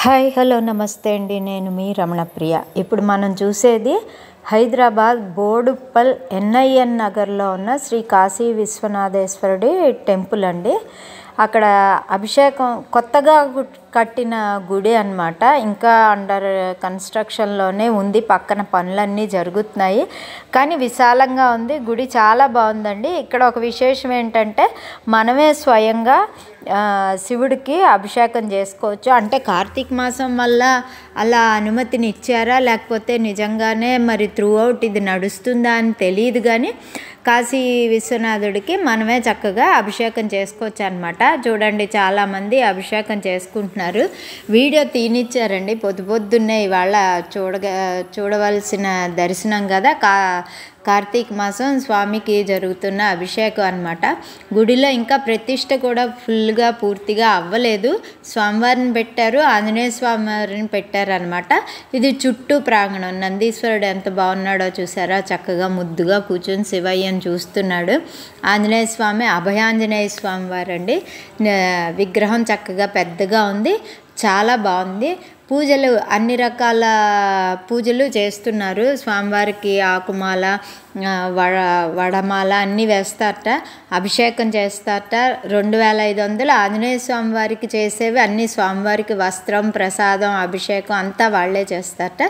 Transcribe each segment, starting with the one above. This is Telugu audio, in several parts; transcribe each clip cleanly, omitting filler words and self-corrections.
హాయ్ హలో నమస్తే అండి. నేను మీ రమణప్రియ. ఇప్పుడు మనం చూసేది హైదరాబాద్ బోడుప్పల్ ఎన్ఐఎన్ నగర్లో ఉన్న శ్రీ కాశీ విశ్వనాథేశ్వరుడి టెంపుల్ అండి. అక్కడ అభిషేకం కొత్తగా కట్టిన గుడి అన్నమాట. ఇంకా అండర్ కన్స్ట్రక్షన్లోనే ఉంది. పక్కన పనులన్నీ జరుగుతున్నాయి, కానీ విశాలంగా ఉంది. గుడి చాలా బాగుందండి. ఇక్కడ ఒక విశేషం ఏంటంటే మనమే స్వయంగా శివుడికి అభిషేకం చేసుకోవచ్చు. అంటే కార్తీక మాసం వల్ల అలా అనుమతిని ఇచ్చారా, లేకపోతే నిజంగానే మరి త్రూ అవుట్ ఇది నడుస్తుందా అని తెలియదు, కానీ కాశీ విశ్వనాథుడికి మనమే చక్కగా అభిషేకం చేసుకోవచ్చు అనమాట. చూడండి, చాలామంది అభిషేకం చేసుకుంటున్నారు. వీడియో తీనిచ్చారండి. పొద్దున్నే ఇవాళ చూడవలసిన దర్శనం కదా. కార్తీక మాసం స్వామికి జరుగుతున్న అభిషేకం అనమాట. గుడిలో ఇంకా ప్రతిష్ట కూడా ఫుల్గా పూర్తిగా అవ్వలేదు. స్వామివారిని పెట్టారు, ఆంజనేయ స్వామివారిని పెట్టారనమాట. ఇది చుట్టూ ప్రాంగణం. నందీశ్వరుడు ఎంత బాగున్నాడో చూసారా, చక్కగా ముద్దుగా కూర్చొని శివయ్యని చూస్తున్నాడు. ఆంజనేయ స్వామి అభయాంజనేయ స్వామి వారండి. విగ్రహం చక్కగా పెద్దగా ఉంది, చాలా బాగుంది. పూజలు అన్ని రకాల పూజలు చేస్తున్నారు. స్వామివారికి ఆకుమాల, వడమాల అన్నీ వేస్తారట. అభిషేకం చేస్తారట. 2500 ఆంజనేయ స్వామివారికి చేసేవి అన్నీ స్వామివారికి వస్త్రం, ప్రసాదం, అభిషేకం అంతా వాళ్ళే చేస్తారట.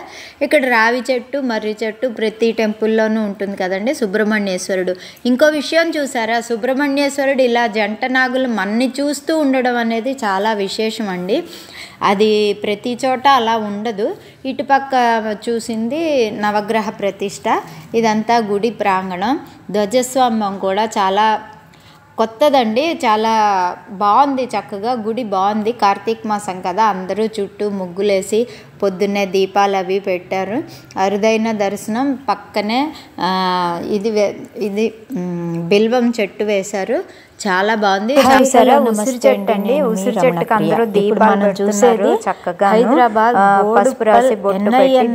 ఇక్కడ రావి చెట్టు, మర్రి చెట్టు ప్రతి టెంపుల్లోనూ ఉంటుంది కదండి. సుబ్రహ్మణ్యేశ్వరుడు. ఇంకో విషయం చూసారా, సుబ్రహ్మణ్యేశ్వరుడు ఇలా జంట నాగులు మన్ని చూస్తూ ఉండడం అనేది చాలా విశేషం అండి. అది ప్రతి చోట అలా ఉండదు. ఇటుపక్క చూసింది నవగ్రహ ప్రతిష్ట. ఇదంతా గుడి ప్రాంగణం. ధ్వజస్తంభం కూడా చాలా కొత్తదండి, చాలా బాగుంది. చక్కగా గుడి బాగుంది. కార్తీక మాసం కదా, అందరూ చుట్టూ ముగ్గులేసి పొద్దున్నే దీపాలు అవి పెట్టారు. అరుదైన దర్శనం. పక్కనే ఇది బిల్వం చెట్టు వేశారు, చాలా బాగుంది. ఉసిరి చెట్టు అండి. ఉసిరి చెట్టుకి అందరూ దీపాలు చూసేది చక్కగా. హైదరాబాద్ పసుపు రాసి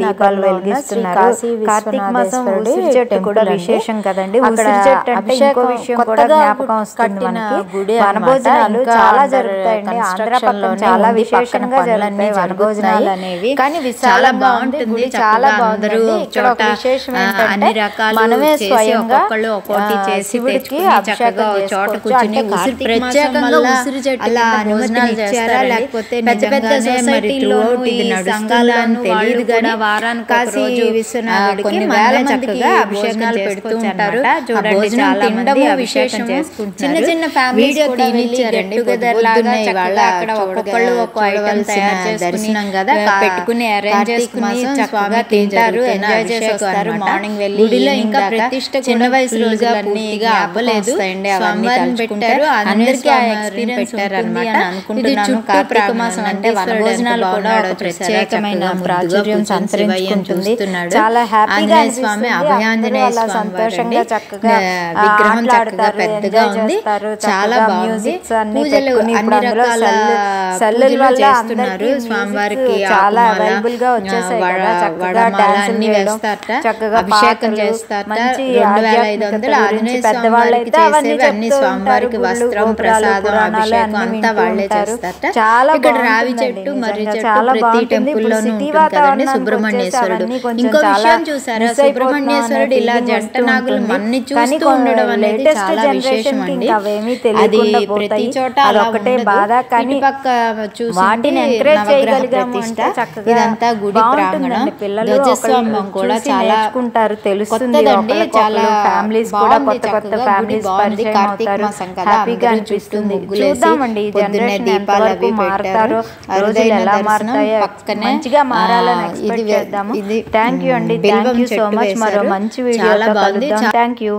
దీపాలు వెలిగిస్తున్నారు. కార్తీక మాసం ఉసిరి చెట్టు కూడా విశేషం కదండి. ఉసిరి చెట్టు అంటే ఇంకో విషయం కూడా జ్ఞాపకం వస్తుంది మనకి. వనభోజనాలు చాలా జరుగుతాయండి. ఆంధ్ర పక్కన చాలా విశేషంగా జరుగుతాయి వనభోజనాలు అనేవి. కానీ చాలా బాగుంటుంది, చాలా బాగుంది. ఇక్కడ ఒక విశేషం ఏంటంటే మనమే స్వయంగా శివుడికి అభిషేకం చేసుకోవచ్చు. అంటే ప్రత్యేకంగా ఉసిరి చెట్టు భోజనాలు చేస్తారా, లేకపోతే పెద్ద పెద్ద సొసైటీలో తెలియదు, కానీ కాశీ విశ్వనాథుడికి చక్కగా అభిషేకాలు పెడుతూ ఉంటారు. చూడండి, చాలా మంది అభిషేకం చేసుకుంటున్నారు. చిన్న చిన్న ఫ్యామిలీస్ కూడా టుగెదర్ లాగా అక్కడ ఒక్కొక్కళ్ళు ఒక్కో ఐటమ్ తయారు చేసి దర్శనం కదా పెట్టుకుని అరేంజ్ చేసుకుని చక్కగా తింటారు, ఎంజాయ్ చేసి వస్తారు. మార్నింగ్ వెళ్ళి గుడిలో ఇంకా ప్రతిష్ట చిన్న వయసు రోజుగా పూర్తిగా అవ్వలేదు. స్వామివారిని పెట్టారు, అందరికీ ఆ ఎక్స్పీరియన్స్ పెట్టారన్నమాట. అనుకుంటున్నాను కార్తీక మాసం అంటే వనభోజనాలు కూడా ఒక ప్రత్యేకమైన ప్రాచుర్యం సంతరించుకుంటుంది. చాలా హ్యాపీగా స్వామి అభయాంజనేయ సంతోషంగా చక్కగా విగ్రహం చక్కగా పెద్దగా ఉంది, చాలా బాగుంది. పూజలు అన్ని రకాల పూజలు చేస్తున్నారు. స్వామివారికి చాలా అవైలబుల్ గా వచ్చేసాయి. వడమాల అన్ని వేస్తారట, అభిషేకం చేస్తారట. 2500 ఆంజనేయ స్వామివారికి చేసేవి అన్ని స్వామివారికి వస్త్రం, ప్రసాదం, అభిషేకం అంతా వాళ్ళే చేస్తారట. ఇక్కడ రావి చెట్టు, మర్రి చెట్టు ప్రతి టెంపుల్లోనూ ఉంటుంది కదండి. సుబ్రహ్మణ్యేశ్వరుడు. ఇంకో విషయం చూసారా, సుబ్రహ్మణ్యేశ్వరుడు ఇలా జంట నాగులు మన్ని చూస్తూ ఉండడం అనేది చాలా విశేషం అండి. అది ప్రతి చోట ఒకటే బాధ, కానీ పక్క వాటిని ఎంకరేజ్ చేయగలిగాము అంటే చక్కగా ఇదంతా గుడి ప్రాంగణం. ధ్వజస్తంభం కూడా చాలా కొత్తదండి. చాలా ఫ్యామిలీస్ కూడా కొత్త ఫ్యామిలీస్ పరిచయం అవుతారు. హ్యాపీగా అనిపిస్తుంది. చూద్దామండి, పొద్దున్నే దీపాలు అవి మారుతారు. రోజులు ఎలా మారుతాయో మంచిగా మారాలని ఎక్స్పెక్ట్ చేద్దాము. థ్యాంక్ యూ అండి, థ్యాంక్ యూ సో మచ్. మరో మంచి వీడియోతో కలుద్దాం. Thank you.